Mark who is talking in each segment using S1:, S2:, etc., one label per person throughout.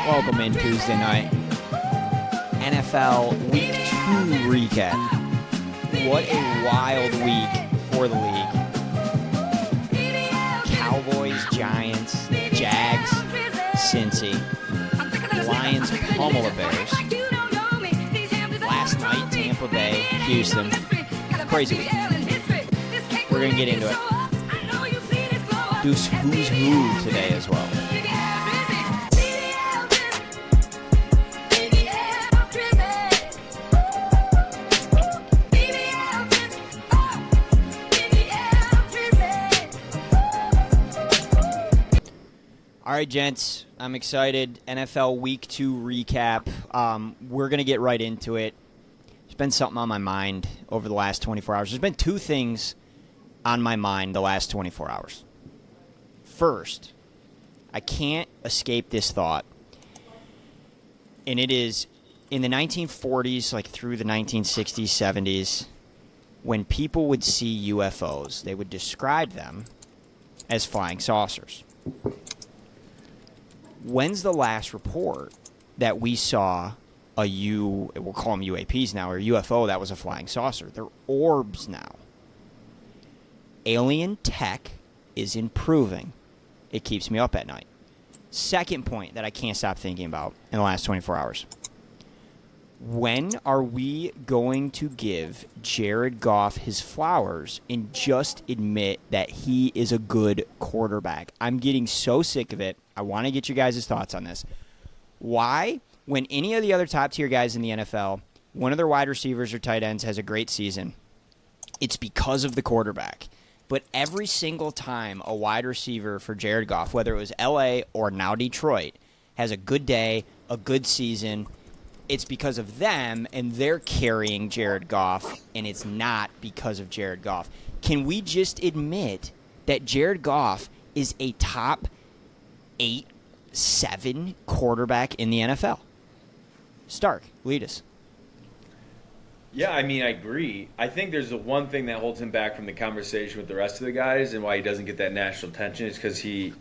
S1: Welcome in Tuesday night. NFL Week 2 recap. What a wild week for the league. Cowboys, Giants, Jags, Cincy. Lions pummel the Bears. Last night, Tampa Bay, Houston. Crazy week. We're going to get into it. Who's who today as well. All right, gents, I'm excited. NFL Week 2 recap. We're going to get right into it. There's been something on my mind over the last 24 hours. There's been two things on my mind the last 24 hours. First, I can't escape this thought, and it is in the 1940s, like through the 1960s, 70s, when people would see UFOs, they would describe them as flying saucers. When's the last report that we saw we'll call them UAPs now, or UFO that was a flying saucer? They're orbs now. Alien tech is improving. It keeps me up at night. Second point that I can't stop thinking about in the last 24 hours. When are we going to give Jared Goff his flowers and just admit that he is a good quarterback? I'm getting so sick of it. I want to get you guys' thoughts on this. Why, when any of the other top-tier guys in the NFL, one of their wide receivers or tight ends has a great season, it's because of the quarterback. But every single time a wide receiver for Jared Goff, whether it was L.A. or now Detroit, has a good day, a good season, it's because of them, and they're carrying Jared Goff, and it's not because of Jared Goff. Can we just admit that Jared Goff is a top 8, 7 quarterback in the NFL? Stark, lead us.
S2: Yeah, I mean, I agree. I think there's the one thing that holds him back from the conversation with the rest of the guys and why he doesn't get that national attention is because he's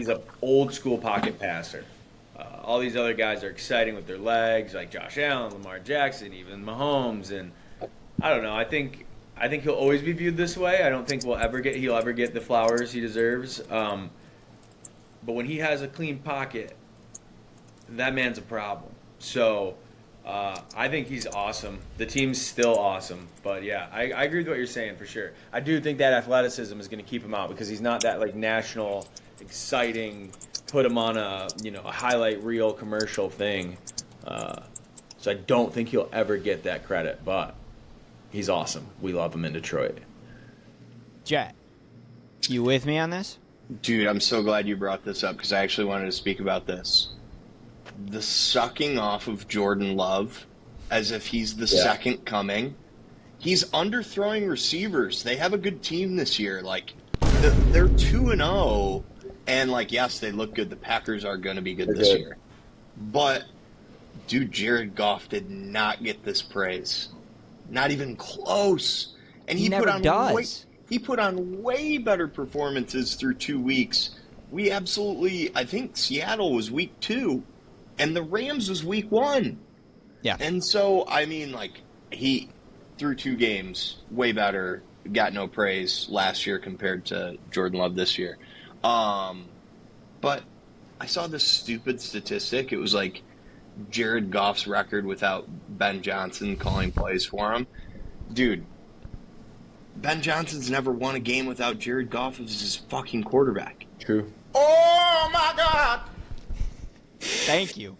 S2: an old-school pocket passer. All these other guys are exciting with their legs, like Josh Allen, Lamar Jackson, even Mahomes, and I don't know. I think he'll always be viewed this way. I don't think he'll ever get the flowers he deserves. But when he has a clean pocket, that man's a problem. So I think he's awesome. The team's still awesome. But yeah, I agree with what you're saying for sure. I do think that athleticism is going to keep him out because he's not that like national, exciting, put him on a highlight reel commercial thing. So I don't think he'll ever get that credit. But he's awesome. We love him in Detroit.
S1: Jet, you with me on this?
S3: Dude, I'm so glad you brought this up because I actually wanted to speak about this. The sucking off of Jordan Love as if he's the second coming. He's underthrowing receivers. They have a good team this year. Like, they're 2-0, and, like, yes, they look good. The Packers are going to be good this year. But, dude, Jared Goff did not get this praise. Not even close. And he
S1: never does.
S3: He put on way better performances through 2 weeks. We absolutely, I think Seattle was week 2, and the Rams was week 1.
S1: Yeah.
S3: And so, I mean, like, he, through 2 games, way better, got no praise last year compared to Jordan Love this year. But I saw this stupid statistic. It was like Jared Goff's record without Ben Johnson calling plays for him. Dude, Ben Johnson's never won a game without Jared Goff as his fucking quarterback.
S2: True.
S3: Oh, my God!
S1: Thank you.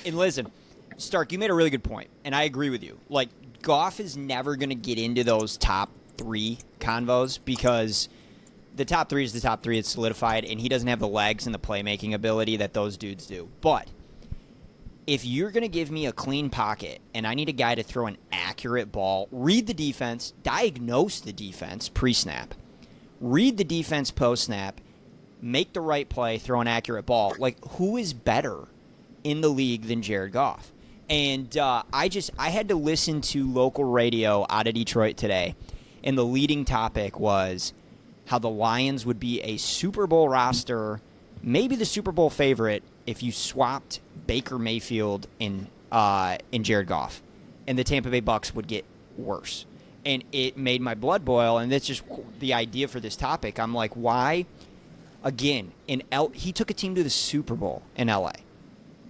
S1: And listen, Stark, you made a really good point, and I agree with you. Like, Goff is never going to get into those top 3 convos because the top 3 is the top 3. It's solidified, and he doesn't have the legs and the playmaking ability that those dudes do. But if you're going to give me a clean pocket and I need a guy to throw an accurate ball, read the defense, diagnose the defense pre-snap, read the defense post-snap, make the right play, throw an accurate ball. Like, who is better in the league than Jared Goff? And I had to listen to local radio out of Detroit today, and the leading topic was how the Lions would be a Super Bowl roster, maybe the Super Bowl favorite, if you swapped Baker Mayfield and Jared Goff, and the Tampa Bay Bucks would get worse. And it made my blood boil, and that's just the idea for this topic. I'm like, why? Again, he took a team to the Super Bowl in L.A.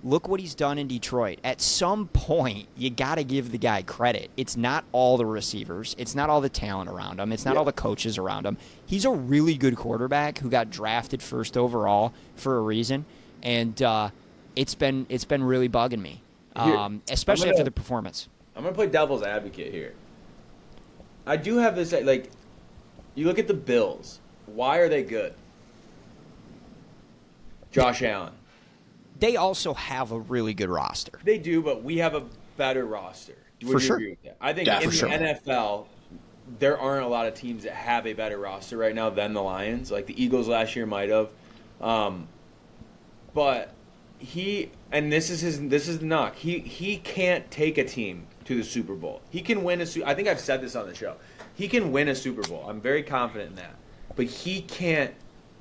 S1: Look what he's done in Detroit. At some point, you got to give the guy credit. It's not all the receivers. It's not all the talent around him. It's not all the coaches around him. He's a really good quarterback who got drafted first overall for a reason, and it's been really bugging me, especially after the performance.
S2: I'm going to play devil's advocate here. I do have this, like, you look at the Bills. Why are they good? Josh Allen.
S1: They also have a really good roster.
S2: They do, but we have a better roster. Would you agree with that? I think in the NFL, there aren't a lot of teams that have a better roster right now than the Lions. Like the Eagles last year might have. But this is the knock. He can't take a team to the Super Bowl. He can win I think I've said this on the show. He can win a Super Bowl. I'm very confident in that. But he can't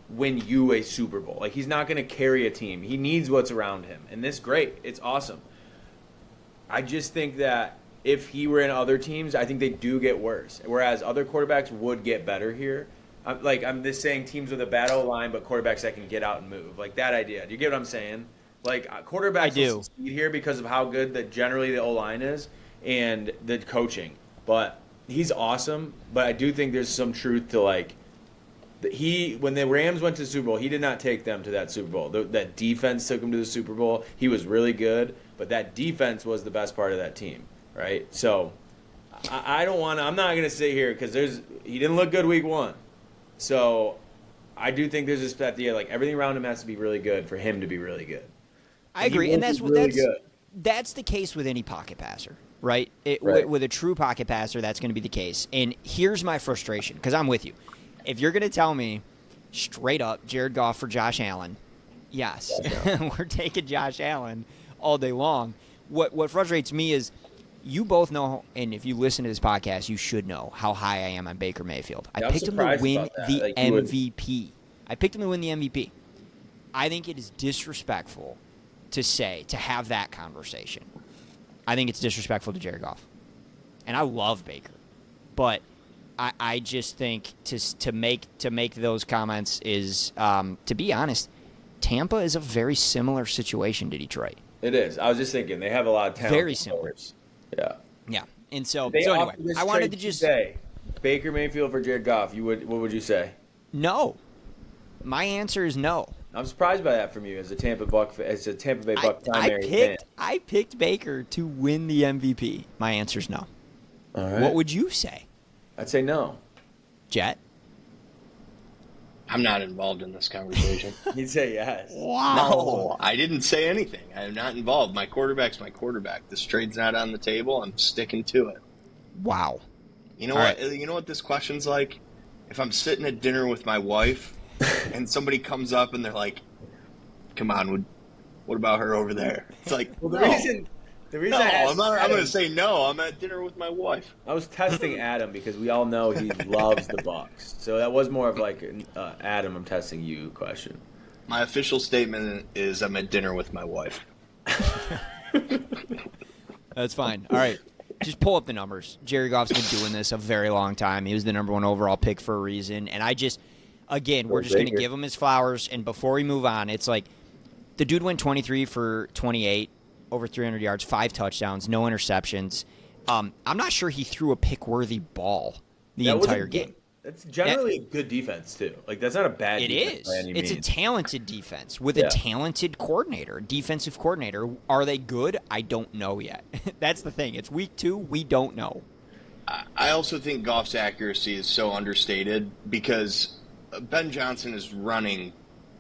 S2: win you a Super Bowl. Like, he's not going to carry a team. He needs what's around him. And this, great. It's awesome. I just think that if he were in other teams, I think they do get worse. Whereas other quarterbacks would get better here. I'm just saying teams with a bad O-line, but quarterbacks that can get out and move. Like, that idea. Do you get what I'm saying? Like, quarterbacks will succeed here because of how good generally the O-line is and the coaching. But he's awesome. But I do think there's some truth to, like, when the Rams went to the Super Bowl, he did not take them to that Super Bowl. That defense took him to the Super Bowl. He was really good, but that defense was the best part of that team, right? So I don't want to – I'm not going to sit here because he didn't look good week one. So I do think there's this idea, like, everything around him has to be really good for him to be really good.
S1: I agree, and that's the case with any pocket passer, right? With a true pocket passer, that's going to be the case. And here's my frustration, because I'm with you. If you're going to tell me straight up Jared Goff for Josh Allen, yes, we're taking Josh Allen all day long. What frustrates me is you both know, and if you listen to this podcast, you should know how high I am on Baker Mayfield. I picked him to win the MVP. I picked him to win the MVP. I think it is disrespectful to have that conversation. I think it's disrespectful to Jared Goff. And I love Baker. But I just think to make those comments is, to be honest, Tampa is a very similar situation to Detroit.
S2: It is. I was just thinking they have a lot of talent.
S1: Very similar.
S2: Yeah.
S1: Yeah. And so anyway, I wanted to just
S2: say Baker Mayfield for Jared Goff. What would you say?
S1: No. My answer is no.
S2: I'm surprised by that from you as a Tampa Bay Buck primary fan.
S1: I picked Baker to win the MVP. My answer is no.
S2: All right.
S1: What would you say?
S2: I'd say no.
S1: Jet?
S3: I'm not involved in this conversation.
S2: He'd say yes.
S1: Wow.
S3: No, I didn't say anything. I'm not involved. My quarterback's my quarterback. This trade's not on the table. I'm sticking to it.
S1: Wow.
S3: You know what? Right. You know what this question's like? If I'm sitting at dinner with my wife and somebody comes up and they're like, "Come on, what about her over there?" It's like,
S2: well, the reason
S3: I'm going to say no. I'm at dinner with my wife.
S2: I was testing Adam because we all know he loves the Bucs. So that was more of like Adam, I'm testing you question.
S3: My official statement is I'm at dinner with my wife.
S1: That's fine. All right. Just pull up the numbers. Jared Goff's been doing this a very long time. He was the number one overall pick for a reason. And we're just going to give him his flowers. And before we move on, it's like the dude went 23 for 28. Over 300 yards, 5 touchdowns, no interceptions. I'm not sure he threw a pick-worthy ball the entire game.
S2: That's generally a good defense, too. Like, that's not a bad defense by any means.
S1: It's a talented defense with a talented defensive coordinator. Are they good? I don't know yet. That's the thing. It's week 2. We don't know.
S3: I also think Goff's accuracy is so understated because Ben Johnson is running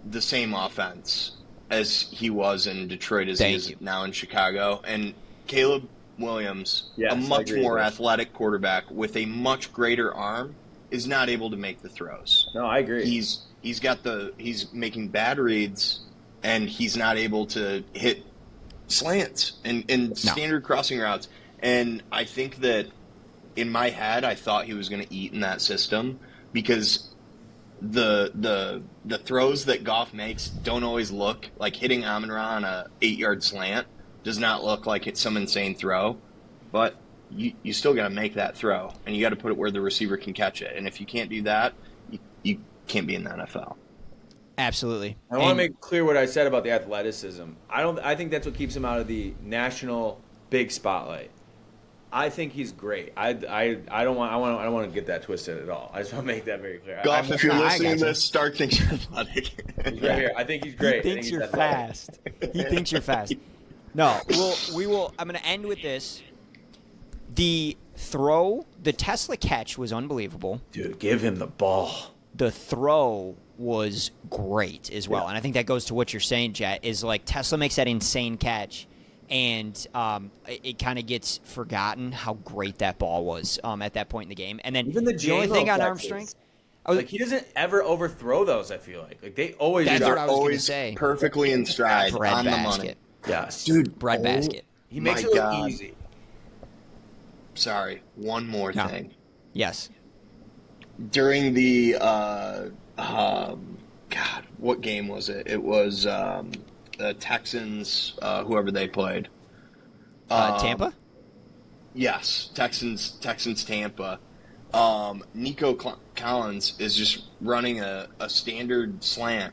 S3: the same offense as he was in Detroit as he is now in Chicago. And Caleb Williams, a much more athletic quarterback with a much greater arm, is not able to make the throws.
S2: No, I agree.
S3: He's making bad reads, and he's not able to hit slants and standard crossing routes. And I think that in my head, I thought he was going to eat in that system because the throws that Goff makes don't always look like hitting Amon-Ra on a 8-yard slant does not look like it's some insane throw, but you still got to make that throw, and you got to put it where the receiver can catch it. And if you can't do that, you can't be in the NFL.
S1: Absolutely.
S2: I want to make clear what I said about the athleticism. I think that's what keeps him out of the national big spotlight. I think he's great. I don't want to get that twisted at all. I just want to make that very clear.
S3: Goff, if you're listening to this, Stark thinks you're athletic.
S2: He's right here. I think he's great.
S1: He thinks you're fast. He thinks you're fast. No, we will. I'm going to end with this. The Tesla catch was unbelievable.
S2: Dude, give him the ball.
S1: The throw was great as well. Yeah. And I think that goes to what you're saying, Jet, is like Tesla makes that insane catch, and it kind of gets forgotten how great that ball was at that point in the game. And then
S2: even the
S1: only thing on arm strength,
S2: he doesn't ever overthrow those, I feel like they always
S1: that's what I was going to say.
S3: Perfectly in stride on the money.
S2: Yes.
S3: Dude,
S1: bread basket.
S2: He makes it look easy.
S3: Sorry, one more thing.
S1: Yes.
S3: During the what game was it? It was the Texans, whoever they played.
S1: Tampa?
S3: Yes, Texans Tampa. Nico Collins is just running a standard slant,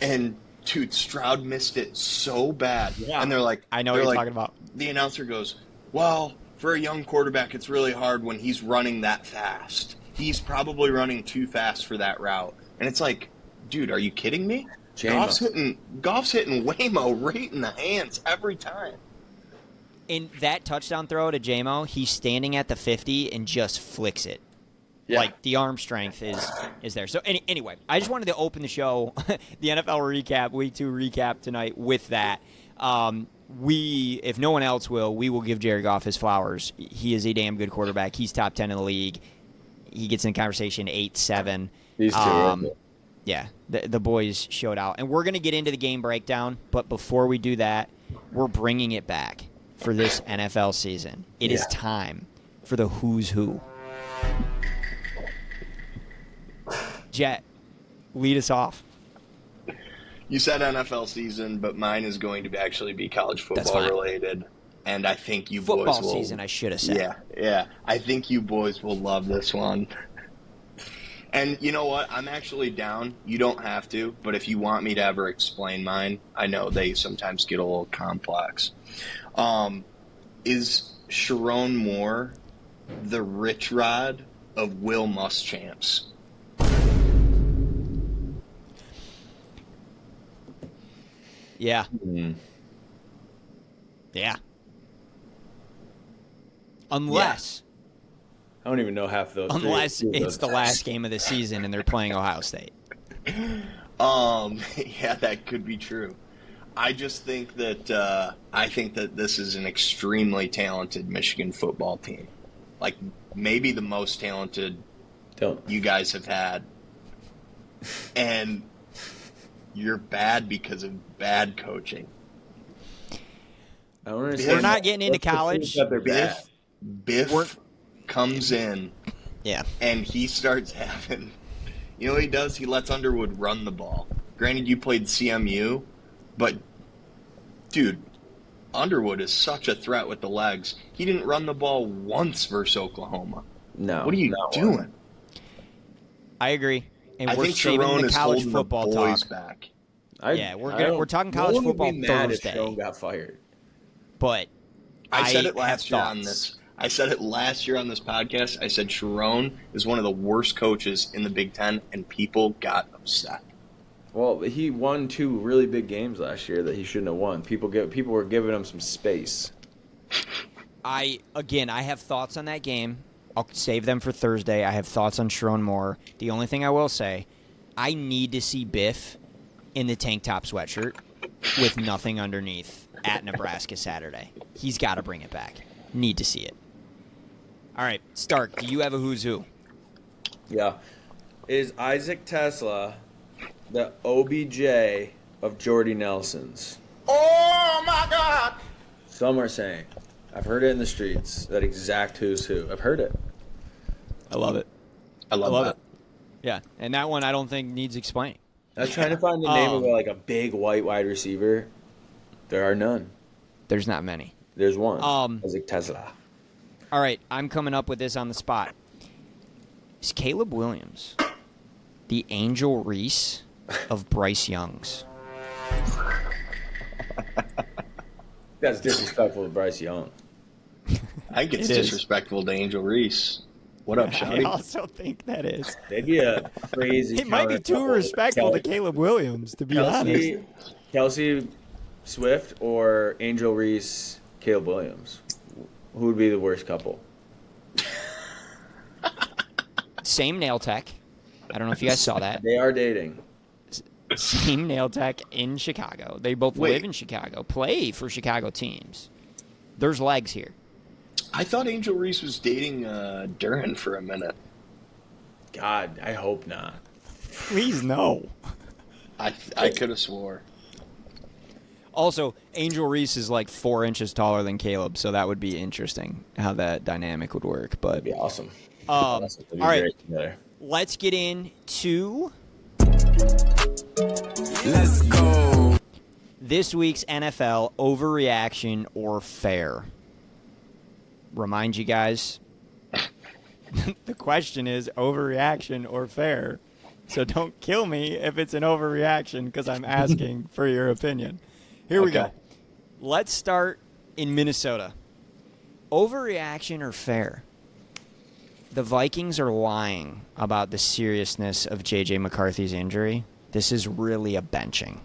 S3: and dude, Stroud missed it so bad.
S1: Yeah.
S3: And they're like,
S1: I know what you're talking about.
S3: The announcer goes, well, for a young quarterback, it's really hard when he's running that fast. He's probably running too fast for that route. And it's like, dude, are you kidding me? Goff's hitting Waymo right in the hands every time.
S1: In that touchdown throw to J-Mo, he's standing at the 50 and just flicks it.
S2: Yeah.
S1: Like, the arm strength is there. So, anyway, I just wanted to open the show, the NFL recap, Week 2 recap tonight with that. If no one else will, we will give Jared Goff his flowers. He is a damn good quarterback. He's top 10 in the league. He gets in conversation 8-7.
S2: These two.
S1: Yeah, the boys showed out. And we're going to get into the game breakdown, but before we do that, we're bringing it back for this NFL season. It is time for the Who's Who. Jet, lead us off.
S3: You said NFL season, but mine is going to actually be college football related. And I think you boys will...
S1: Football season, I should have said.
S3: Yeah. I think you boys will love this one. And you know what? I'm actually down. You don't have to, but if you want me to ever explain mine, I know they sometimes get a little complex. Is Sharon Moore the Rich Rod of Will Muschamps?
S1: Yeah. Yeah. Unless...
S2: I don't even know half those.
S1: Unless it's the last game of the season and they're playing Ohio State.
S3: Yeah, that could be true. I just think that this is an extremely talented Michigan football team. Like, maybe the most talented you guys have had. And you're bad because of bad coaching.
S2: I don't understand.
S1: We're not getting into college.
S3: Biff comes in, and he starts having, you know what he does? He lets Underwood run the ball. Granted, you played CMU, but, dude, Underwood is such a threat with the legs. He didn't run the ball once versus Oklahoma.
S2: No.
S3: What are you doing?
S1: I agree. And
S3: I
S1: we're
S3: think
S1: saving
S3: Sharon
S1: the
S3: is
S1: college
S3: holding
S1: football
S3: the boys
S1: talk.
S3: back.
S1: We're talking college football
S2: would be mad
S1: Thursday.
S2: if Sharon got fired.
S1: But
S3: I said it last year on this. I said it last year on this podcast. I said Sharon is one of the worst coaches in the Big Ten, and people got upset.
S2: Well, he won 2 really big games last year that he shouldn't have won. People were giving him some space.
S1: I have thoughts on that game. I'll save them for Thursday. I have thoughts on Sharon Moore. The only thing I will say, I need to see Biff in the tank top sweatshirt with nothing underneath at Nebraska Saturday. He's got to bring it back. Need to see it. All right, Stark, do you have a who's who?
S2: Yeah. Is Isaac Tesla the OBJ of Jordy Nelson's?
S3: Oh, my God!
S2: Some are saying. I've heard it in the streets, that exact who's who. I've heard it.
S1: I love it.
S3: I love it.
S1: Yeah, and that one I don't think needs explaining.
S2: I was trying to find the name of like a big white wide receiver. There are none.
S1: There's not many.
S2: There's one.
S1: Um,
S2: Tesla.
S1: All right, I'm coming up with this on the spot. Is Caleb Williams the Angel Reese of Bryce Young's?
S2: That's disrespectful to Bryce Young.
S3: I think it's
S1: It is.
S3: disrespectful to Angel Reese. What up,
S1: I
S3: Shotty?
S1: also think that is.
S2: They'd be a crazy.
S1: It might be too respectful to Caleb Williams, to be honest.
S2: Kelsey Swift or Angel Reese, Caleb Williams. Who would be the worst couple?
S1: Same nail tech. I don't know if you guys saw that.
S2: They are dating.
S1: Same nail tech in Chicago. They both
S3: Wait.
S1: live in Chicago, play for Chicago teams. There's legs here.
S3: I thought Angel Reese was dating Duran for a minute.
S2: God, I hope not.
S1: Please, no.
S3: I could have swore.
S1: Also, Angel Reese is like 4 inches taller than Caleb, so that would be interesting how that dynamic would work. But
S2: That'd be awesome.
S1: all
S2: That'd be
S1: right,
S2: great together.
S1: let's get into
S4: Let's go.
S1: this week's NFL overreaction or fair. Remind you guys, the question is overreaction or fair. So don't kill me if it's an overreaction because I'm asking for your opinion. Here we go.
S3: Okay.
S1: Let's start in Minnesota. Overreaction or fair? The Vikings are lying about the seriousness of J.J. McCarthy's injury. This is really a benching.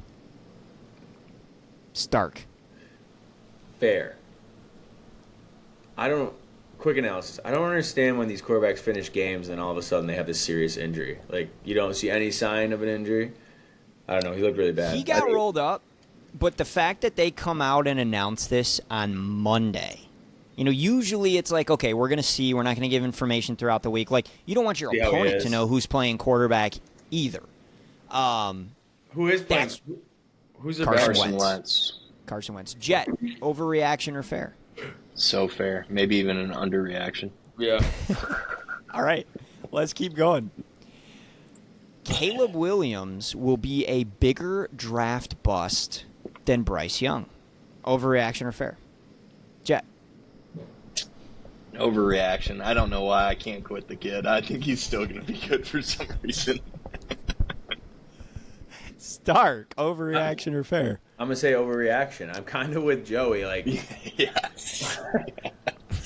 S1: Stark.
S2: Fair. Quick analysis. I don't understand when these quarterbacks finish games and all of a sudden they have this serious injury. Like, you don't see any sign of an injury. I don't know. He looked really bad.
S1: He got rolled up, but the fact that they come out and announce this on Monday, usually it's like, okay, we're going to see. We're not going to give information throughout the week. Like, you don't want your
S2: See how he
S1: opponent
S2: is.
S1: to know who's playing quarterback either.
S2: Who is playing?
S1: That's-
S2: Who's the
S1: Carson
S2: best?
S3: Carson
S1: Wentz.
S3: Wentz.
S1: Carson Wentz. Jet, overreaction or fair?
S3: So fair. Maybe even an underreaction.
S2: Yeah.
S1: All right, let's keep going. Caleb Williams will be a bigger draft bust than Bryce Young. Overreaction or fair? Jet.
S3: Overreaction. I don't know why I can't quit the kid. I think he's still going to be good for some reason.
S1: Stark. Overreaction or fair?
S2: I'm going to say overreaction. I'm kind of with Joey. Like,
S3: Yes.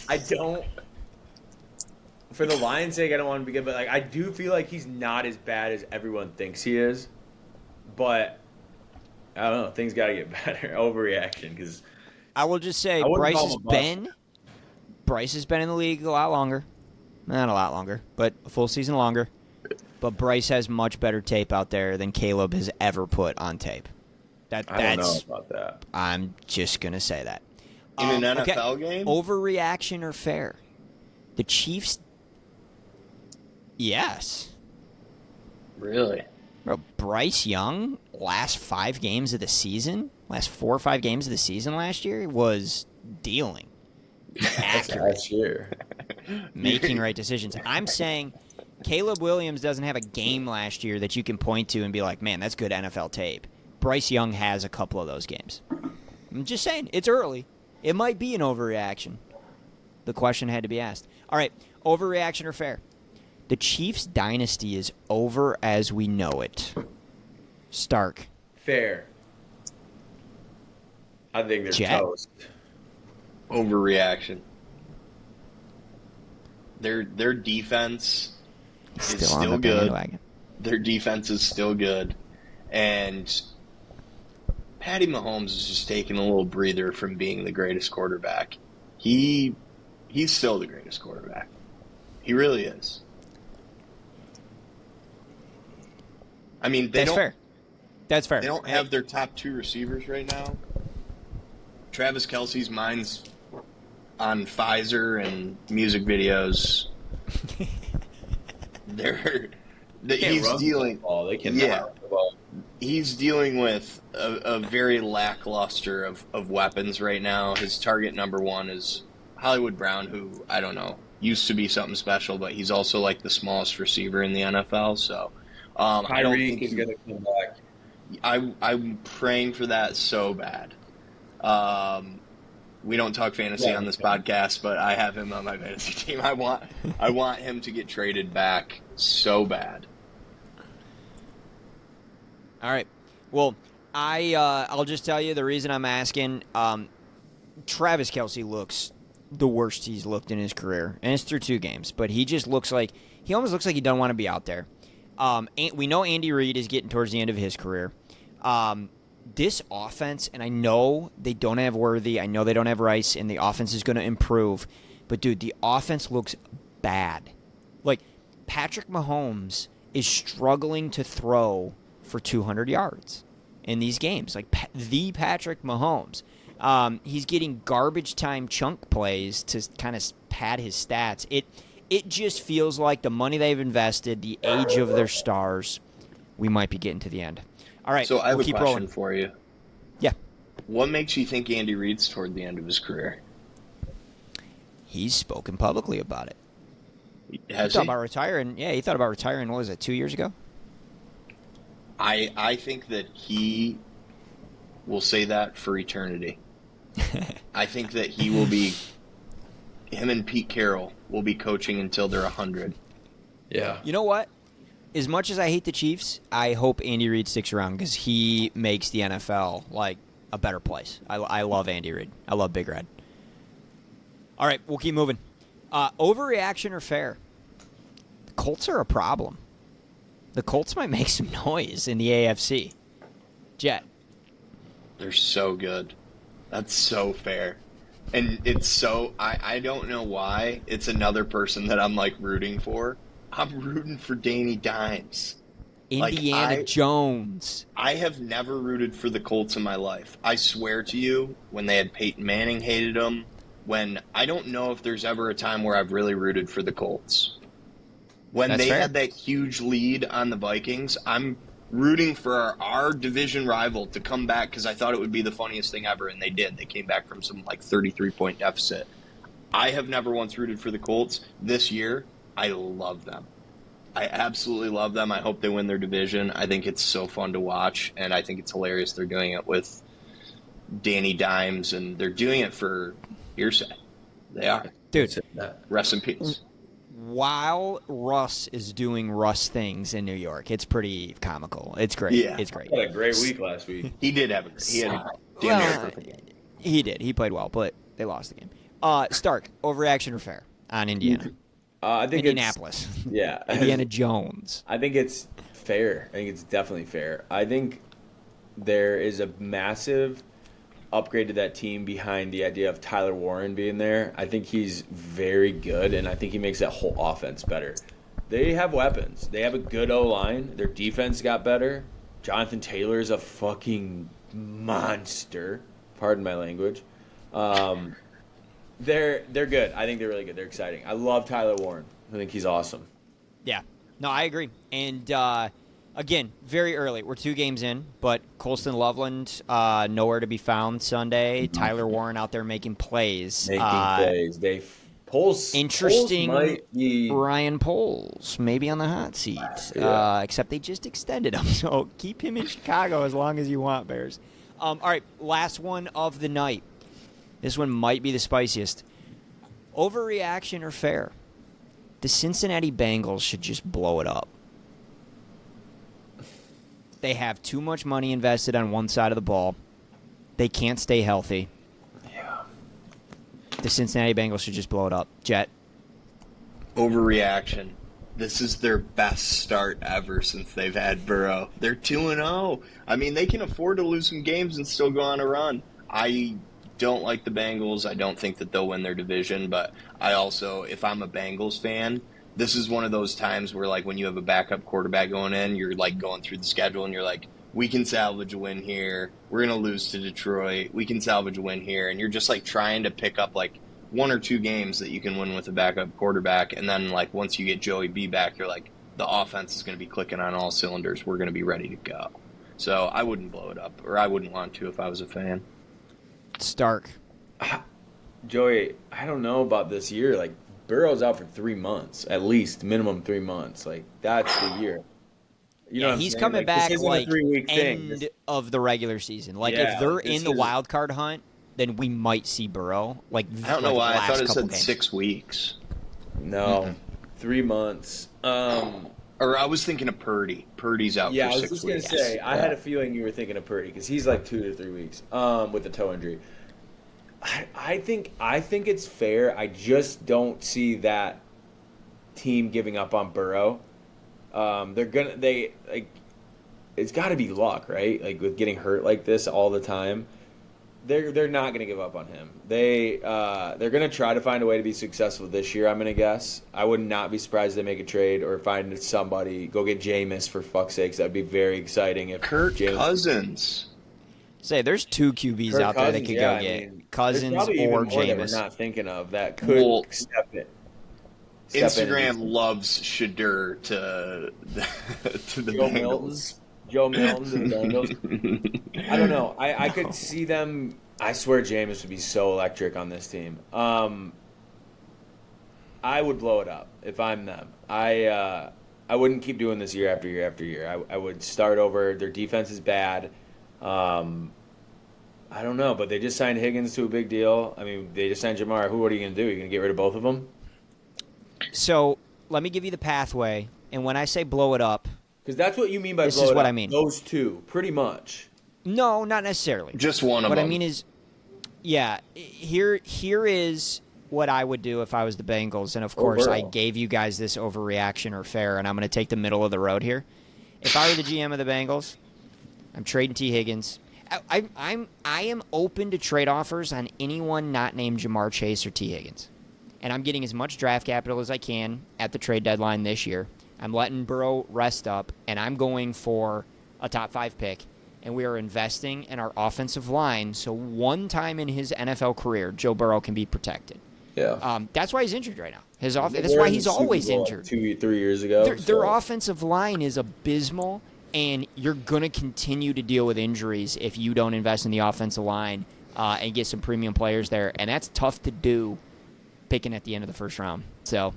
S2: I don't. For the Lions' sake, I don't want him to be good, but like I do feel like he's not as bad as everyone thinks he is. But I don't know. Things got to get better. Overreaction because
S1: I will just say
S2: I wouldn't
S1: Bryce
S2: call
S1: has
S2: him a bust.
S1: been in the league a lot longer. Not a lot longer, but a full season longer. But Bryce has much better tape out there than Caleb has ever put on tape.
S2: I don't know
S1: That's
S2: about that.
S1: I'm just gonna say that.
S3: In an
S1: Okay,
S3: NFL game?
S1: overreaction or fair? The Chiefs. Yes.
S3: Really?
S1: Bro, Bryce Young, last 5 games of the season, last 4 or 5 games of the season last year, was dealing. Accurate.
S2: Last year.
S1: Making right decisions. I'm saying Caleb Williams doesn't have a game last year that you can point to and be like, man, that's good NFL tape. Bryce Young has a couple of those games. I'm just saying, it's early. It might be an overreaction. The question had to be asked. All right, overreaction or fair? The Chiefs' dynasty is over as we know it. Stark.
S2: Fair. I think they're
S1: Jet?
S2: toast.
S3: Overreaction. Their defense is
S1: Still on
S3: still
S1: the
S3: good.
S1: bandwagon.
S3: Their defense is still good. And Patty Mahomes is just taking a little breather from being the greatest quarterback. He's still the greatest quarterback. He really is. I mean,
S1: That's fair. That's fair.
S3: They don't have their top 2 receivers right now. Travis Kelce's mind's on Pfizer and music videos. He's
S2: run
S3: dealing.
S2: the ball. They can
S3: Yeah.
S2: run the ball.
S3: He's dealing with a very lackluster of weapons right now. His target number 1 is Hollywood Brown, who I don't know used to be something special, but he's also like the smallest receiver in the NFL. So I don't think
S2: is going to come back.
S3: I'm praying for that so bad. We don't talk fantasy on this podcast, but I have him on my fantasy team. I want him to get traded back so bad.
S1: All right. Well, I'll just tell you the reason I'm asking. Travis Kelce looks the worst he's looked in his career, and it's through 2 games. But he just almost looks like he doesn't want to be out there. We know Andy Reid is getting towards the end of his career. This offense, and I know they don't have Worthy, I know they don't have Rice, and the offense is going to improve. But dude, the offense looks bad. Like Patrick Mahomes is struggling to throw for 200 yards in these games. Like the Patrick Mahomes. He's getting garbage time chunk plays to kind of pad his stats. It just feels like the money they've invested, the age of their stars, we might be getting to the end. All right,
S3: so I have
S1: we'll
S3: a
S1: keep
S3: question
S1: rolling.
S3: for you.
S1: Yeah.
S3: What makes you think Andy Reid's toward the end of his career?
S1: He's spoken publicly about it.
S3: Has
S1: he thought
S3: he?
S1: about retiring. Yeah, he thought about retiring. What was it, 2 years ago?
S3: I think that he will say that for eternity. I think that he will be. Him and Pete Carroll will be coaching until they're 100.
S2: Yeah.
S1: You know what? As much as I hate the Chiefs, I hope Andy Reid sticks around because he makes the NFL like a better place. I love Andy Reid. I love Big Red. All right, we'll keep moving. Overreaction or fair? The Colts are a problem. The Colts might make some noise in the AFC. Jet.
S3: They're so good. That's so fair. And it's so I don't know why. It's another person that I'm like rooting for. I'm rooting for Danny Dimes.
S1: Indiana Jones.
S3: I have never rooted for the Colts in my life. I swear to you, when they had Peyton Manning, hated them. When I don't know if there's ever a time where I've really rooted for the Colts. When
S1: That's
S3: they
S1: fair.
S3: had that huge lead on the Vikings, I'm rooting for our division rival to come back because I thought it would be the funniest thing ever, and they did. They came back from some like 33-point deficit. I have never once rooted for the Colts. This year, I love them. I absolutely love them. I hope they win their division. I think it's so fun to watch, and I think it's hilarious they're doing it with Danny Dimes, and they're doing it for hearsay. They are.
S1: Dude,
S3: Rest in peace.
S1: while Russ is doing Russ things in New York, it's pretty comical. It's great.
S3: Yeah.
S1: It's great.
S2: He had a great week last week.
S3: He did have he had a damn near perfect game.
S1: He did. He played well, but they lost the game. Stark, overreaction or fair on Indiana?
S2: I think
S1: Indianapolis.
S2: Yeah.
S1: Indiana Jones.
S2: I think it's fair. I think it's definitely fair. I think there is a massive upgrade to that team behind the idea of Tyler Warren being there. I think he's very good, and I think he makes that whole offense better. They have weapons. They have a good O-line. Their defense got better. Jonathan Taylor is a fucking monster. Pardon my language. They're good. I think they're really good. They're exciting. I love Tyler Warren. I think he's awesome.
S1: Yeah. No, I agree. And again, very early. We're 2 games in, but Colston Loveland nowhere to be found Sunday. Tyler Warren out there making plays.
S2: They Poles.
S1: Interesting.
S2: Poles might be...
S1: Ryan Poles maybe on the hot seat.
S2: Yeah.
S1: Except they just extended him, so keep him in Chicago as long as you want, Bears. All right, last one of the night. This one might be the spiciest. Overreaction or fair? The Cincinnati Bengals should just blow it up. They have too much money invested on one side of the ball. They can't stay healthy.
S2: Yeah.
S1: The Cincinnati Bengals should just blow it up. Jet?
S3: Overreaction. This is their best start ever since they've had Burrow. They're 2-0. I mean, they can afford to lose some games and still go on a run. I don't like the Bengals. I don't think that they'll win their division, but I also, if I'm a Bengals fan, this is one of those times where, like, when you have a backup quarterback going in, you're, like, going through the schedule and you're like, we can salvage a win here. We're going to lose to Detroit. We can salvage a win here. And you're just, like, trying to pick up, like, 1 or 2 games that you can win with a backup quarterback. And then, like, once you get Joey B back, you're like, the offense is going to be clicking on all cylinders. We're going to be ready to go. So I wouldn't blow it up, or I wouldn't want to if I was a fan.
S1: Stark.
S2: Joey, I don't know about this year. Like, Burrow's out for 3 months, at least, minimum 3 months. Like, that's the year. You know what I'm
S1: he's
S2: saying?
S1: coming
S2: Like,
S1: back
S2: this isn't a 3-week
S1: end
S2: thing.
S1: of the regular season. Like
S2: Yeah,
S1: if they're
S2: like, this
S1: in the
S2: is-
S1: wild card hunt, then we might see Burrow. Like
S3: I don't know why. I
S1: last
S3: thought it
S1: couple
S3: said
S1: games.
S3: 6 weeks.
S2: No, 3 months.
S3: Or I was thinking of Purdy. Purdy's out
S2: Yeah,
S3: for
S2: I was
S3: 6
S2: just gonna
S3: weeks.
S2: say. I had a feeling you were thinking of Purdy because he's like 2 to 3 weeks with the toe injury. I think it's fair. I just don't see that team giving up on Burrow. It's got to be luck, right? Like with getting hurt like this all the time, they're not going to give up on him. They're going to try to find a way to be successful this year. I'm going to guess. I would not be surprised if they make a trade or find somebody. Go get Jameis for fuck's sakes. That'd be very exciting. If
S3: Kirk Cousins.
S1: Say there's 2 QBs out there that could go get Cousins
S2: there's probably
S1: or
S2: even more that we're
S1: Jameis.
S2: not thinking of that could step in.
S3: Instagram loves Shadur to the
S2: Joe
S3: Bengals.
S2: Joe Milton to the Bengals. I don't know. I could see them. I swear Jameis would be so electric on this team. I would blow it up if I'm them. I wouldn't keep doing this year after year after year. I would start over. Their defense is bad. I don't know, but they just signed Higgins to a big deal. I mean, they just signed Jamar. What are you going to do? You're going to get rid of both of them?
S1: So let me give you the pathway, and when I say blow it up,
S2: Because that's what you mean by
S1: This
S2: blow
S1: is
S2: it
S1: what
S2: up.
S1: I mean.
S2: Those two, pretty much.
S1: no, not necessarily.
S3: Just one of
S1: What
S3: them.
S1: I mean is, yeah, here is what I would do if I was the Bengals, and of course I
S2: Burrow.
S1: gave you guys this overreaction or fair, and I'm going to take the middle of the road here. If I were the GM of the Bengals, I'm trading T. Higgins. I am open to trade offers on anyone not named Jamar Chase or T. Higgins. And I'm getting as much draft capital as I can at the trade deadline this year. I'm letting Burrow rest up, and I'm going for a top 5 pick. And we are investing in our offensive line so one time in his NFL career, Joe Burrow can be protected.
S2: Yeah.
S1: That's why he's injured right now. That's why he's always injured.
S2: 2-3 years ago.
S1: Their offensive line is abysmal, and you're going to continue to deal with injuries if you don't invest in the offensive line and get some premium players there. And that's tough to do picking at the end of the first round. So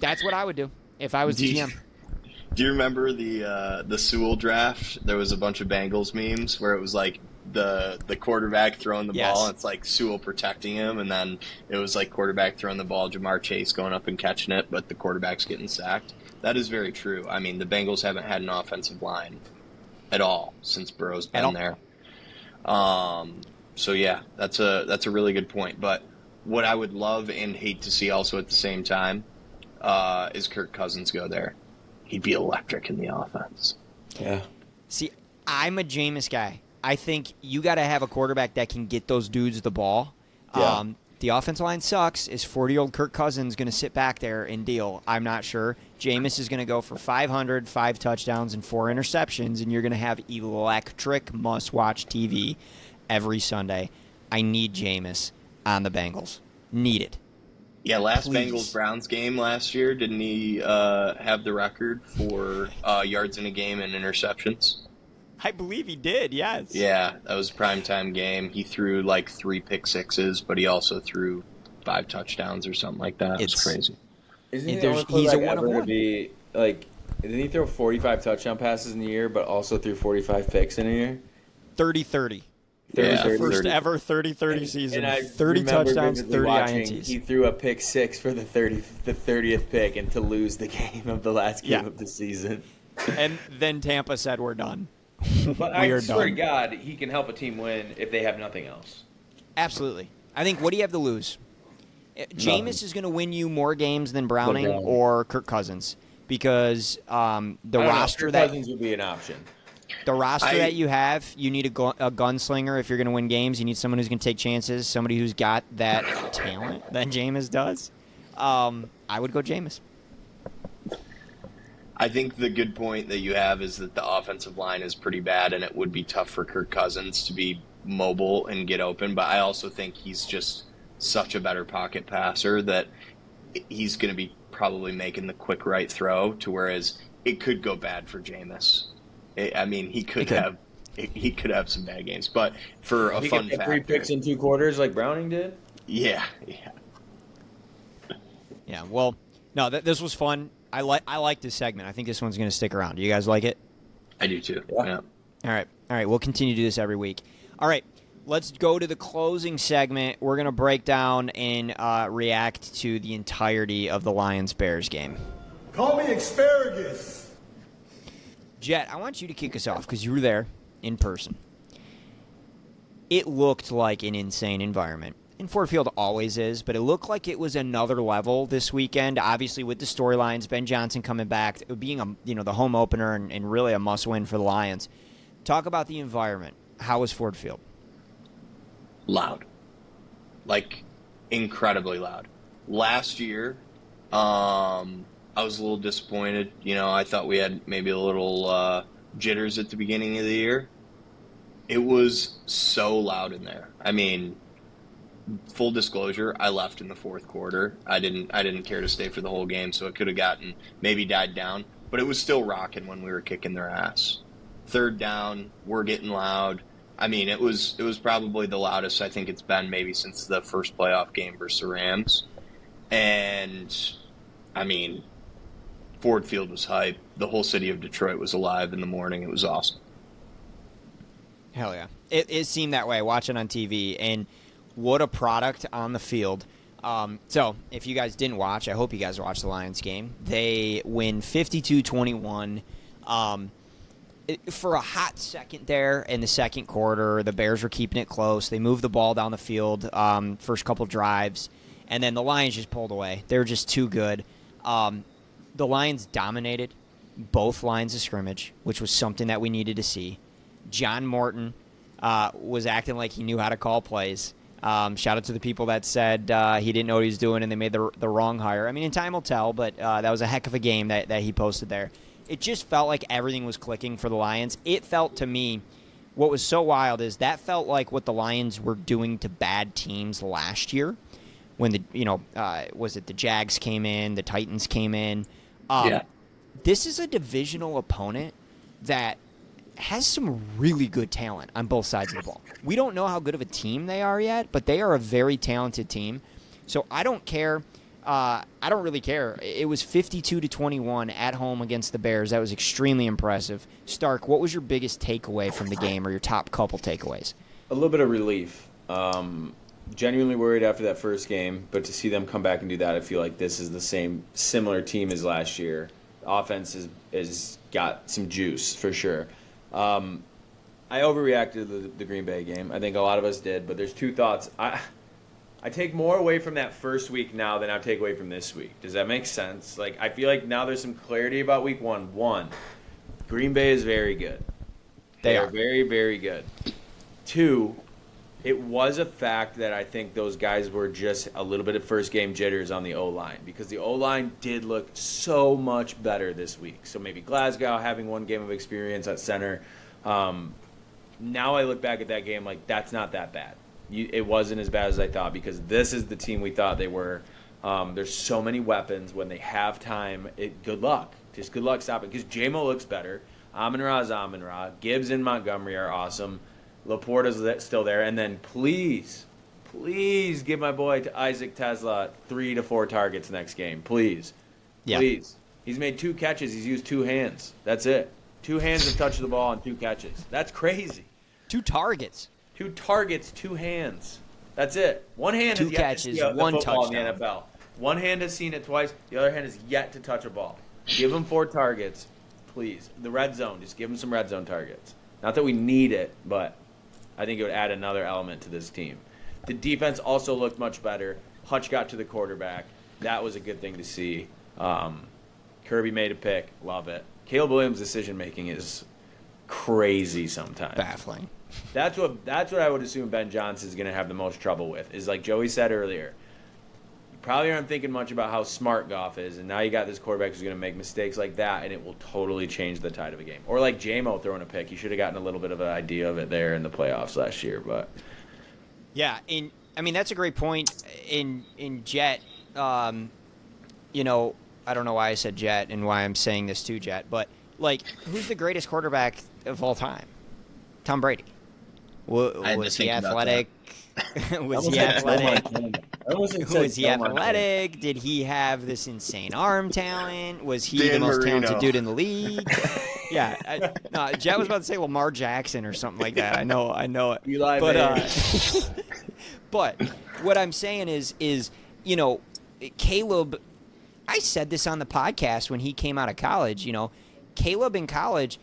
S1: that's what I would do if I was the GM.
S3: Do you remember the Sewell draft? There was a bunch of Bengals memes where it was like the quarterback throwing the
S1: Yes.
S3: ball, and it's like Sewell protecting him, and then it was like quarterback throwing the ball, Jamar Chase going up and catching it, but the quarterback's getting sacked. That is very true. I mean, the Bengals haven't had an offensive line at all since Burrow's been there. So yeah, that's a really good point. But what I would love and hate to see also at the same time is Kirk Cousins go there. He'd be electric in the offense.
S2: Yeah.
S1: See, I'm a Jameis guy. I think you got to have a quarterback that can get those dudes the ball.
S2: Yeah.
S1: The offensive line sucks. Is 40-year-old Kirk Cousins going to sit back there and deal? I'm not sure. Jameis is going to go for 500, 5 touchdowns, and 4 interceptions, and you're going to have electric must-watch TV every Sunday. I need Jameis on the Bengals. Need it.
S3: Yeah, last
S1: Please.
S3: Bengals-Browns game last year, didn't he have the record for yards in a game and interceptions?
S1: I believe he did, yes.
S3: Yeah, that was a primetime game. He threw like 3 pick sixes, but he also threw 5 touchdowns or something like that. It's crazy.
S2: Isn't he
S1: He's
S2: the only
S1: a
S2: quarterback
S1: one of
S2: ever to
S1: one.
S2: be like? Didn't he throw 45 touchdown passes in a year, but also threw 45 picks in a year?
S1: 30-30.
S3: Yeah,
S1: The first
S3: 30.
S1: ever 30-30 season.
S2: And I
S1: 30
S2: remember
S1: touchdowns,
S2: vividly
S1: 30
S2: watching,
S1: INTs.
S2: He threw a pick 6 for the 30th pick, and to lose the game of the last game
S1: Yeah.
S2: of the season.
S1: And then Tampa said, we're done.
S2: But
S1: We
S2: I
S1: are
S2: swear to
S1: done.
S2: God, he can help a team win if they have nothing else.
S1: Absolutely. I think, what do you have to lose? Jameis is going to win you more games than Browning
S2: Browning.
S1: or Kirk Cousins because the
S2: I don't know,
S1: roster
S2: Kirk
S1: that
S2: Cousins would be an option.
S1: that you have, you need a gunslinger if you're going to win games. You need someone who's going to take chances, somebody who's got that talent that Jameis does. I would go Jameis.
S3: I think the good point that you have is that the offensive line is pretty bad, and it would be tough for Kirk Cousins to be mobile and get open. But I also think he's just such a better pocket passer that he's going to be probably making the quick right throw, to whereas it could go bad for Jameis. I mean, he could have some bad games. But for a
S2: He
S3: fun
S2: could get 3
S3: factor,
S2: picks in 2 quarters like Browning did.
S3: yeah.
S1: Yeah, well, no, this was fun. I like this segment. I think this one's going to stick around. Do you guys like it?
S3: I do too.
S2: Yeah.
S1: All right. We'll continue to do this every week. All right, let's go to the closing segment. We're going to break down and react to the entirety of the Lions-Bears game.
S5: Call me asparagus.
S1: Jet, I want you to kick us off because you were there in person. It looked like an insane environment. And Ford Field always is, but it looked like it was another level this weekend. Obviously, with the storylines, Ben Johnson coming back, being the home opener and really a must-win for the Lions. Talk about the environment. How was Ford Field?
S3: Loud, like incredibly loud. Last year, I was a little disappointed. I thought we had maybe a little jitters at the beginning of the year. It was so loud in there. I mean, full disclosure, I left in the fourth quarter. I didn't care to stay for the whole game, so it could have maybe died down. But it was still rocking when we were kicking their ass. Third down, we're getting loud. I mean, it was probably the loudest I think it's been maybe since the first playoff game versus the Rams. And, I mean, Ford Field was hype. The whole city of Detroit was alive in the morning. It was awesome.
S1: Hell yeah. It seemed that way watching on TV, and what a product on the field. So, if you guys didn't watch, I hope you guys watched the Lions game. They win 52-21. For a hot second there in the second quarter, the Bears were keeping it close. They moved the ball down the field first couple drives, and then the Lions just pulled away. They were just too good. The Lions dominated both lines of scrimmage, which was something that we needed to see. John Morton was acting like he knew how to call plays. Shout out to the people that said he didn't know what he was doing and they made the wrong hire. I mean, in time will tell, but that was a heck of a game that he posted there. It just felt like everything was clicking for the Lions. It felt to me, what was so wild is that felt like what the Lions were doing to bad teams last year when was it the Jags came in, the Titans came in.
S3: Yeah.
S1: This is a divisional opponent that has some really good talent on both sides of the ball. We don't know how good of a team they are yet, but they are a very talented team. So I don't care. I don't really care. It was 52-21 at home against the Bears. That was extremely impressive. Stark, what was your biggest takeaway from the game, or your top couple takeaways?
S2: A little bit of relief. Genuinely worried after that first game, but to see them come back and do that, I feel like this is the similar team as last year. The offense is got some juice for sure. I overreacted to the Green Bay game. I think a lot of us did, but there's two thoughts. I take more away from that first week now than I take away from this week. Does that make sense? Like, I feel like now there's some clarity about week one. One, Green Bay is very good. They are very, very good. Two, it was a fact that I think those guys were just a little bit of first game jitters on the O-line, because the O-line did look so much better this week. So maybe Glasgow having one game of experience at center. Now I look back at that game like that's not that bad. It wasn't as bad as I thought, because this is the team we thought they were. There's so many weapons. When they have time, good luck. Just good luck stopping, because J-Mo looks better. Amon-Ra is Amon-Ra. Gibbs and Montgomery are awesome. Laporta's still there. And then please give my boy Isaac Tesla 3 to 4 targets next game. Please.
S1: Yeah.
S2: Please. He's made 2 catches. He's used 2 hands. That's it. 2 hands have touched the ball on 2 catches. That's crazy.
S1: 2 targets.
S2: 2 targets, 2 hands. That's it. One hand
S1: 2
S2: has yet
S1: catches,
S2: to see the
S1: 1
S2: football
S1: touchdown.
S2: in the NFL. One hand has seen it twice. The other hand has yet to touch a ball. Give him 4 targets, please. The red zone, just give him some red zone targets. Not that we need it, but I think it would add another element to this team. The defense also looked much better. Hutch got to the quarterback. That was a good thing to see. Kirby made a pick. Love it. Caleb Williams' decision-making is crazy sometimes.
S1: Baffling.
S2: That's what I would assume Ben Johnson is going to have the most trouble with, is like Joey said earlier. You probably aren't thinking much about how smart Goff is, and now you got this quarterback who's going to make mistakes like that, and it will totally change the tide of a game. Or like J-Mo throwing a pick. You should have gotten a little bit of an idea of it there in the playoffs last year. But
S1: Yeah, that's a great point. In Jet, I don't know why I said Jet and why I'm saying this to Jet, but like, who's the greatest quarterback of all time? Tom Brady.
S3: I had to
S1: Was he
S3: think about
S1: athletic? Was he athletic? Was he athletic? Did he have this insane arm talent? Was he the
S3: Dan
S1: most
S3: Marino.
S1: talented dude in the league? Yeah, no, Jet was about to say Lamar Jackson or something like that. I know it.
S2: Eli
S1: but
S2: Manning.
S1: but what I'm saying is Caleb. I said this on the podcast when he came out of college. Caleb in college,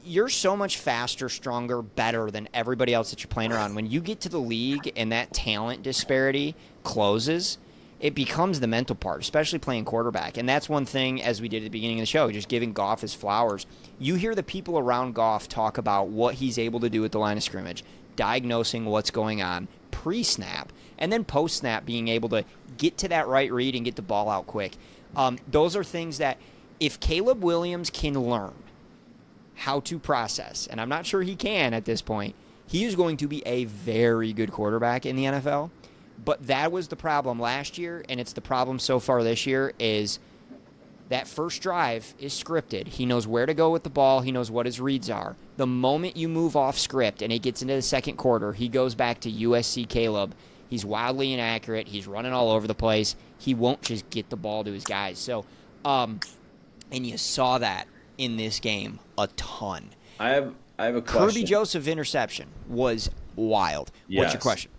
S1: you're so much faster, stronger, better than everybody else that you're playing around. When you get to the league and that talent disparity closes, it becomes the mental part, especially playing quarterback. And that's one thing, as we did at the beginning of the show, just giving Goff his flowers. You hear the people around Goff talk about what he's able to do at the line of scrimmage, diagnosing what's going on pre-snap, and then post-snap being able to get to that right read and get the ball out quick. Those are things that if Caleb Williams can learn how to process, and I'm not sure he can at this point, he is going to be a very good quarterback in the NFL. But that was the problem last year, and it's the problem so far this year, is that first drive is scripted. He knows where to go with the ball. He knows what his reads are. The moment you move off script and it gets into the second quarter, he goes back to USC Caleb. He's wildly inaccurate. He's running all over the place. He won't just get the ball to his guys. So, and you saw that in this game a ton.
S2: I have a question.
S1: Kirby Joseph interception was wild.
S2: Yes.
S1: What's your question?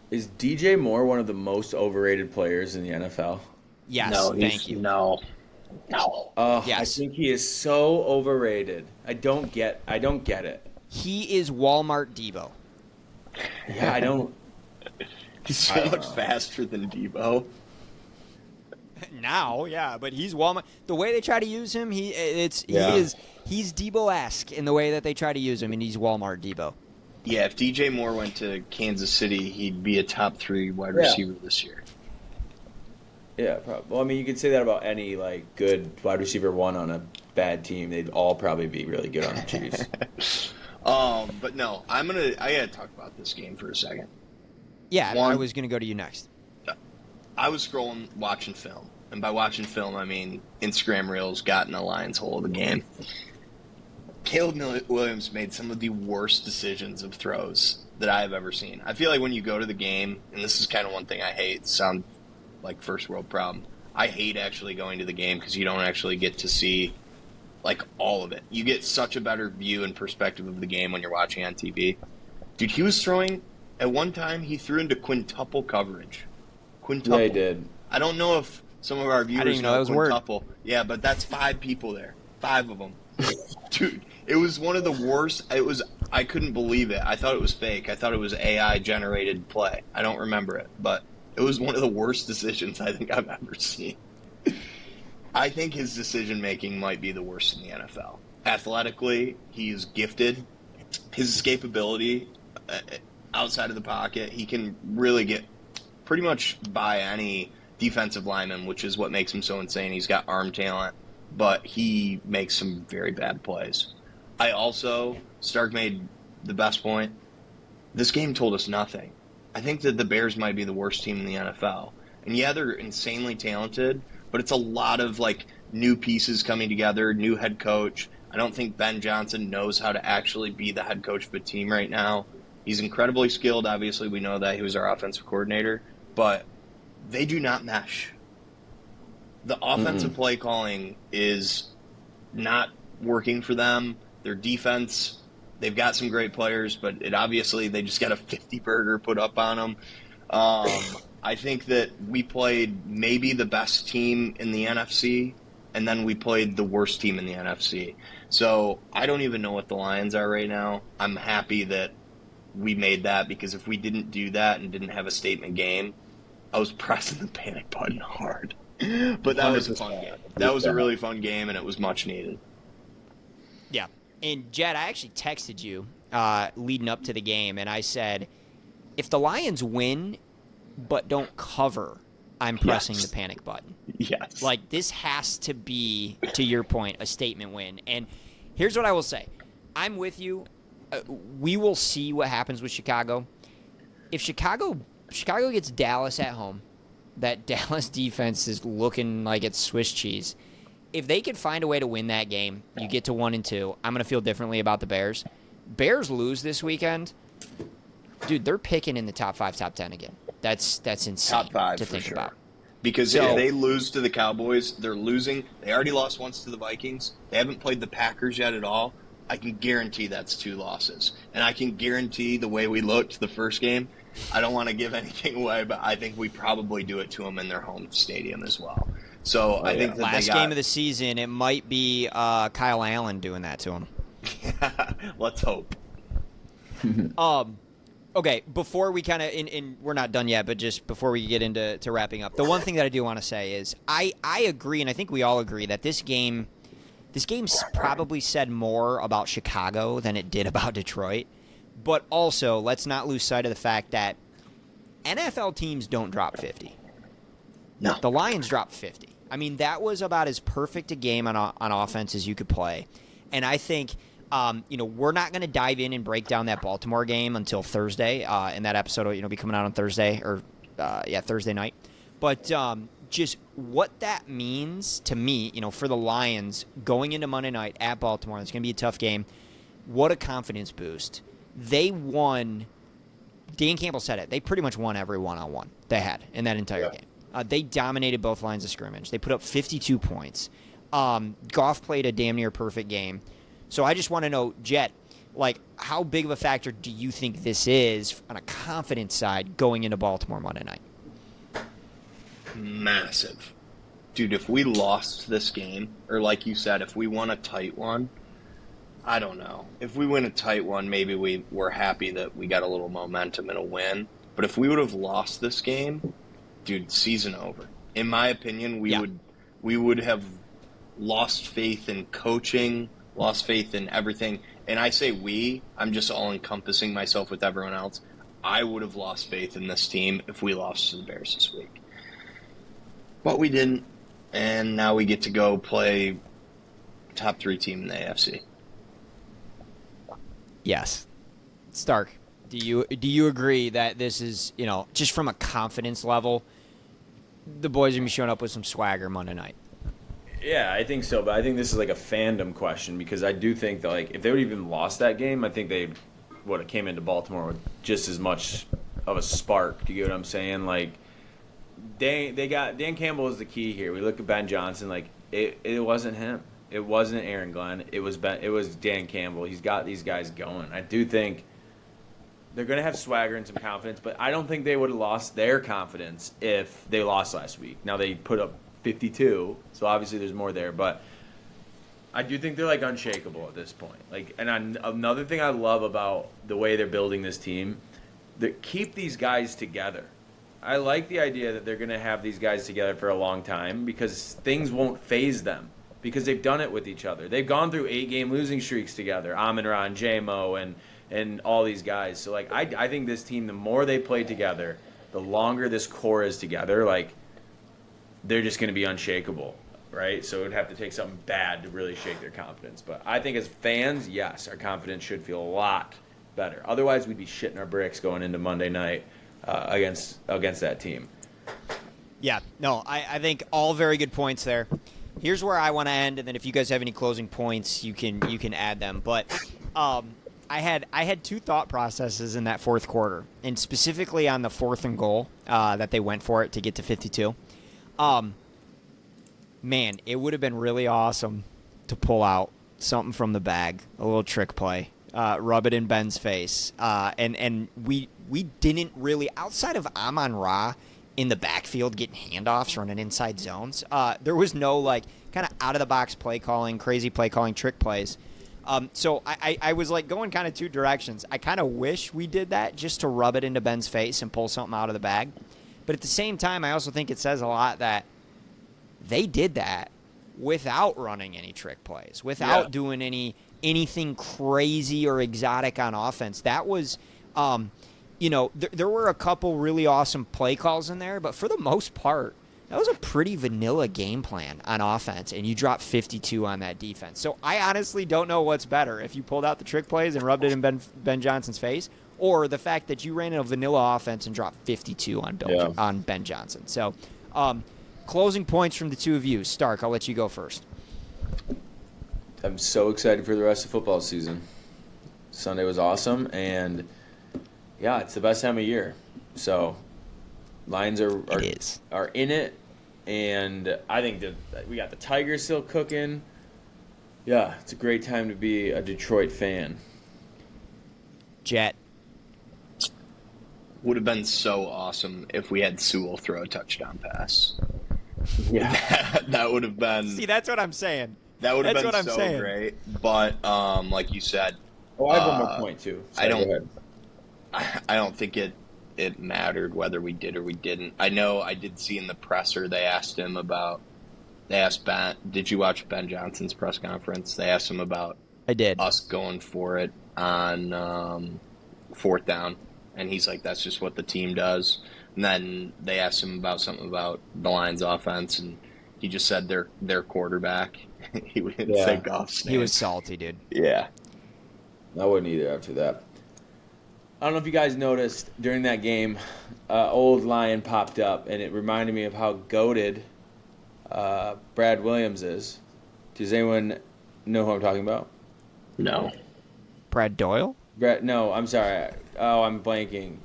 S2: Is DJ Moore one of the most overrated players in the NFL?
S1: Yes,
S3: No,
S1: thank you.
S3: No.
S2: Yes. I think he is so overrated. I don't get it.
S1: He is Walmart Debo.
S2: Yeah, I don't.
S3: He's so much faster than Debo.
S1: Now, yeah, but he's Walmart. The way they try to use him, he's Debo-esque in the way that they try to use him, and he's Walmart Debo.
S3: Yeah, if DJ Moore went to Kansas City, he'd be a top 3 wide receiver this year.
S2: Yeah, probably. Well, I mean, you could say that about any good wide receiver one on a bad team. They'd all probably be really good on the Chiefs.
S3: But no, I gotta talk about this game for a second.
S1: Yeah, I was gonna go to you next.
S3: I was scrolling, watching film, and by watching film, I mean Instagram Reels got in the Lions' hole of the game. Caleb Williams made some of the worst decisions of throws that I have ever seen. I feel like when you go to the game, and this is kind of one thing I hate, sound like first world problem. I hate actually going to the game because you don't actually get to see all of it. You get such a better view and perspective of the game when you're watching on TV. Dude, he was throwing, at one time, he threw into quintuple coverage. Quintuple.
S2: Yeah, he did.
S3: I don't know if some of our viewers
S1: know that was a word.
S3: quintuple. Yeah, but that's 5 people there. 5 of them. Dude, it was one of the worst. I couldn't believe it. I thought it was fake. I thought it was AI generated play. I don't remember it, but it was one of the worst decisions I think I've ever seen. I think his decision making might be the worst in the NFL. Athletically, he's gifted. His escapability outside of the pocket, he can really get pretty much by any defensive lineman, which is what makes him so insane. He's got arm talent, but he makes some very bad plays. Stark made the best point. This game told us nothing. I think that the Bears might be the worst team in the NFL. And yeah, they're insanely talented, but it's a lot of new pieces coming together, new head coach. I don't think Ben Johnson knows how to actually be the head coach of a team right now. He's incredibly skilled. Obviously, we know that. He was our offensive coordinator. But they do not mesh. The offensive play calling is not working for them. Their defense, they've got some great players, but obviously they just got a 50-burger put up on them. I think that we played maybe the best team in the NFC, and then we played the worst team in the NFC. So I don't even know what the Lions are right now. I'm happy that we made that, because if we didn't do that and didn't have a statement game, I was pressing the panic button hard. But that was a fun game. That was a really fun game, and it was much needed.
S1: Yeah. And, Jed, I actually texted you leading up to the game, and I said, if the Lions win but don't cover, I'm pressing the panic button.
S3: Yes.
S1: This has to be, to your point, a statement win. And here's what I will say. I'm with you. We will see what happens with Chicago. If Chicago gets Dallas at home, that Dallas defense is looking like it's Swiss cheese. If they could find a way to win that game, you get to 1-2, I'm going to feel differently about the Bears. Bears lose this weekend, Dude, they're picking in the top 5, top 10 again. That's insane
S3: Top 5
S1: to
S3: for
S1: think
S3: sure.
S1: about.
S3: Because
S1: So-
S3: if they lose to the Cowboys, they're losing. They already lost once to the Vikings. They haven't played the Packers yet at all. I can guarantee that's 2 losses. And I can guarantee the way we looked the first game, I don't want to give anything away, but I think we probably do it to them in their home stadium as well. So I think that
S1: Last
S3: they got,
S1: game of the season, it might be Kyle Allen doing that to him.
S3: let's hope.
S1: Okay, before we kind of, we're not done yet, but just before we get into wrapping up, the one thing that I do want to say is I agree, and I think we all agree that this game's probably said more about Chicago than it did about Detroit. But also, let's not lose sight of the fact that NFL teams don't drop 50.
S3: No.
S1: The Lions dropped 50. I mean, that was about as perfect a game on offense as you could play. And I think, we're not going to dive in and break down that Baltimore game until Thursday. And that episode will, be coming out on Thursday Thursday night. But just what that means to me, for the Lions going into Monday night at Baltimore, it's going to be a tough game. What a confidence boost. They won. Dan Campbell said it. They pretty much won every one-on-one they had in that entire game. They dominated both lines of scrimmage. They put up 52 points. Goff played a damn near perfect game. So I just want to know, Jet, how big of a factor do you think this is on a confidence side going into Baltimore Monday night?
S3: Massive. Dude, if we lost this game, or like you said, if we won a tight one, I don't know. If we win a tight one, maybe we're happy that we got a little momentum and a win. But if we would have lost this game, dude, season over. In my opinion, we would have lost faith in coaching, lost faith in everything. And I say we, I'm just all encompassing myself with everyone else. I would have lost faith in this team if we lost to the Bears this week. But we didn't, and now we get to go play top 3 team in the AFC.
S1: Yes. Stark, do you agree that this is, just from a confidence level, the boys are going to be showing up with some swagger Monday night?
S2: Yeah, I think so, but I think this is like a fandom question because I do think that if they would have even lost that game, I think they would have came into Baltimore with just as much of a spark. Do you get what I'm saying? Dan Campbell is the key here. We look at Ben Johnson, it wasn't him. It wasn't Aaron Glenn. It was Dan Campbell. He's got these guys going. I do think they're going to have swagger and some confidence, but I don't think they would have lost their confidence if they lost last week. Now they put up 52, so obviously there's more there, but I do think they're unshakable at this point. Another thing I love about the way they're building this team, that keep these guys together. I like the idea that they're going to have these guys together for a long time because things won't phase them because they've done it with each other. They've gone through 8-game losing streaks together, Amon-Ra, J-Mo, and all these guys. So I think this team, the more they play together, the longer this core is together, they're just going to be unshakable, right? So it would have to take something bad to really shake their confidence. But I think as fans, yes, our confidence should feel a lot better. Otherwise, we'd be shitting our bricks going into Monday night against that team.
S1: Yeah, no, I think all very good points there. Here's where I want to end, and then if you guys have any closing points, you can add them. But I had 2 thought processes in that fourth quarter, and specifically on the 4th and goal that they went for it to get to 52. Man, it would have been really awesome to pull out something from the bag, a little trick play, rub it in Ben's face, and we didn't really, outside of Amon-Ra in the backfield getting handoffs, running inside zones, there was no kind of out of the box play calling, crazy play calling, trick plays. So I was going kind of 2 directions. I kind of wish we did that just to rub it into Ben's face and pull something out of the bag. But at the same time, I also think it says a lot that they did that without running any trick plays, without doing anything crazy or exotic on offense. That was, there were a couple really awesome play calls in there, but for the most part, that was a pretty vanilla game plan on offense, and you dropped 52 on that defense. So I honestly don't know what's better, if you pulled out the trick plays and rubbed it in Ben Johnson's face, or the fact that you ran a vanilla offense and dropped 52 on Ben Johnson. So closing points from the 2 of you. Stark, I'll let you go first.
S2: I'm so excited for the rest of football season. Sunday was awesome, and Yeah, it's the best time of year. So Lions
S1: It is.
S2: are in it, and I think that we got the Tigers still cooking. Yeah, it's a great time to be a Detroit fan.
S1: Jet.
S3: Would have been so awesome if we had Sewell throw a touchdown pass.
S2: Yeah.
S3: That would have been.
S1: See, that's what I'm saying.
S3: That would have
S1: That's
S3: been
S1: what I'm
S3: so
S1: saying.
S3: great. But like you said,
S2: Oh, I have one more point too.
S3: I don't-
S2: Go ahead.
S3: I don't think it mattered whether we did or we didn't. I know I did see in the presser they asked Ben. Did you watch Ben Johnson's press conference? They asked him about
S1: I did.
S3: us going for it on fourth down, and he's like, "That's just what the team does." And then they asked him about something about the Lions' offense, and he just said their quarterback. He didn't say Goff's name.
S1: He was salty, dude.
S3: Yeah.
S2: I wouldn't either after that. I don't know if you guys noticed during that game, old Lion popped up, and it reminded me of how goated Brad Williams is. Does anyone know who I'm talking about?
S3: No.
S1: Brad Doyle?
S2: No, I'm sorry. Oh, I'm blanking.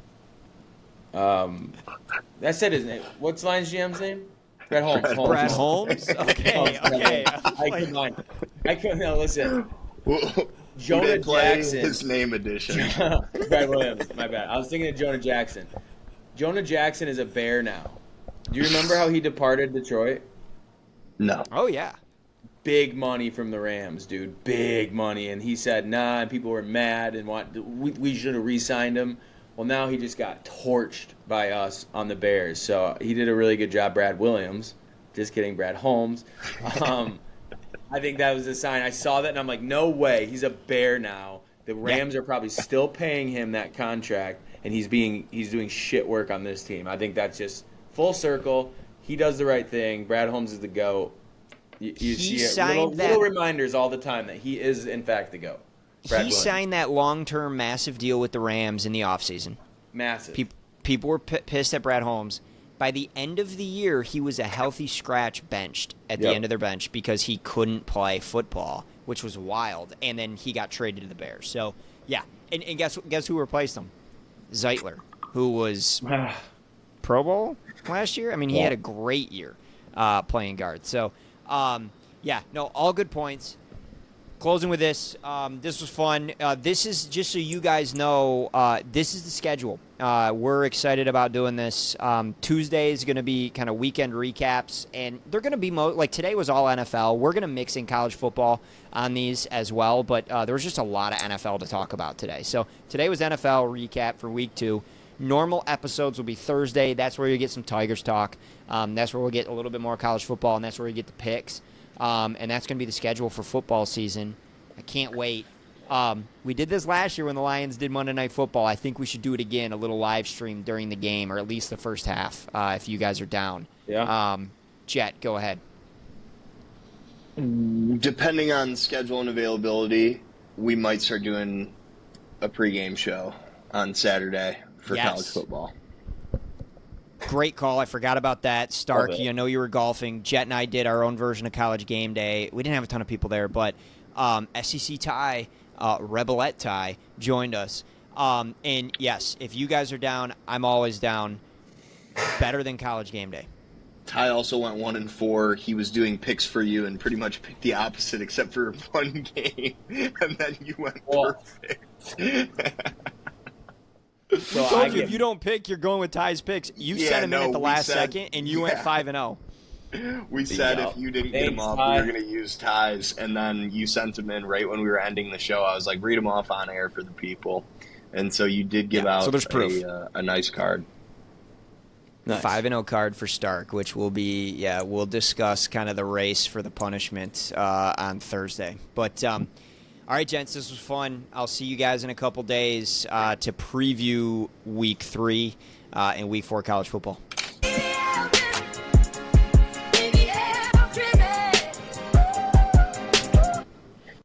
S2: I said his name. What's Lions GM's name? Brad Holmes.
S1: Brad Holmes? Okay, okay.
S2: I couldn't. No, listen.
S3: Who
S2: Jonah
S3: did play
S2: Jackson.
S3: his name edition.
S2: Brad Williams. My bad. I was thinking of Jonah Jackson. Jonah Jackson is a Bear now. Do you remember how he departed Detroit?
S3: No.
S1: Oh, yeah.
S2: Big money from the Rams, dude. Big money. And he said, nah, and people were mad and we should have re-signed him. Well, now he just got torched by us on the Bears. So he did a really good job, Brad Williams. Just kidding, Brad Holmes. I think that was a sign. I saw that, and I'm like, no way. He's a Bear now. The Rams are probably still paying him that contract, and he's doing shit work on this team. I think that's just full circle. He does the right thing. Brad Holmes is the GOAT. You see it. Little reminders all the time that he is, in fact, the GOAT.
S1: He signed that long-term massive deal with the Rams in the offseason.
S2: Massive.
S1: People were pissed at Brad Holmes. By the end of the year, he was a healthy scratch benched at the end of their bench because he couldn't play football, which was wild. And then he got traded to the Bears. So, yeah. And guess who replaced him? Zeitler, who was Pro Bowl last year. I mean, he had a great year playing guard. So, all good points. Closing with this, this was fun. This is, just so you guys know, this is the schedule. We're excited about doing this. Tuesday is going to be kind of weekend recaps, and they're going to be like today was all NFL. We're going to mix in college football on these as well, but there was just a lot of NFL to talk about today. So today was NFL recap for week 2. Normal episodes will be Thursday. That's where you get some Tigers talk. That's where we'll get a little bit more college football, and that's where you get the picks. And that's going to be the schedule for football season. I can't wait. We did this last year when the Lions did Monday Night Football. I think we should do it again, a little live stream during the game, or at least the first half, if you guys are down.
S2: Yeah.
S1: Jet, go ahead.
S3: Depending on schedule and availability, we might start doing a pregame show on Saturday for college football.
S1: Great call. I forgot about that. Stark, I know you were golfing. Jet and I did our own version of College Game Day. We didn't have a ton of people there, but SEC Ty, Rebelette Ty, joined us. And, yes, if you guys are down, I'm always down. Better than College Game Day.
S3: Ty also went 1-4. He was doing picks for you and pretty much picked the opposite except for one game, and then you went perfect.
S1: We told you if you don't pick, you're going with Ty's picks. You sent him in at the last second, and you went 5-0.
S3: We said if you didn't get him off, we were going to use Ty's, and then you sent him in right when we were ending the show. I was like, read him off on air for the people. And so you did give out a nice card.
S1: Nice. 5-0 card for Stark, which will be, we'll discuss kind of the race for the punishment on Thursday. But, all right, gents, this was fun. I'll see you guys in a couple days to preview Week 3 and Week 4 college football.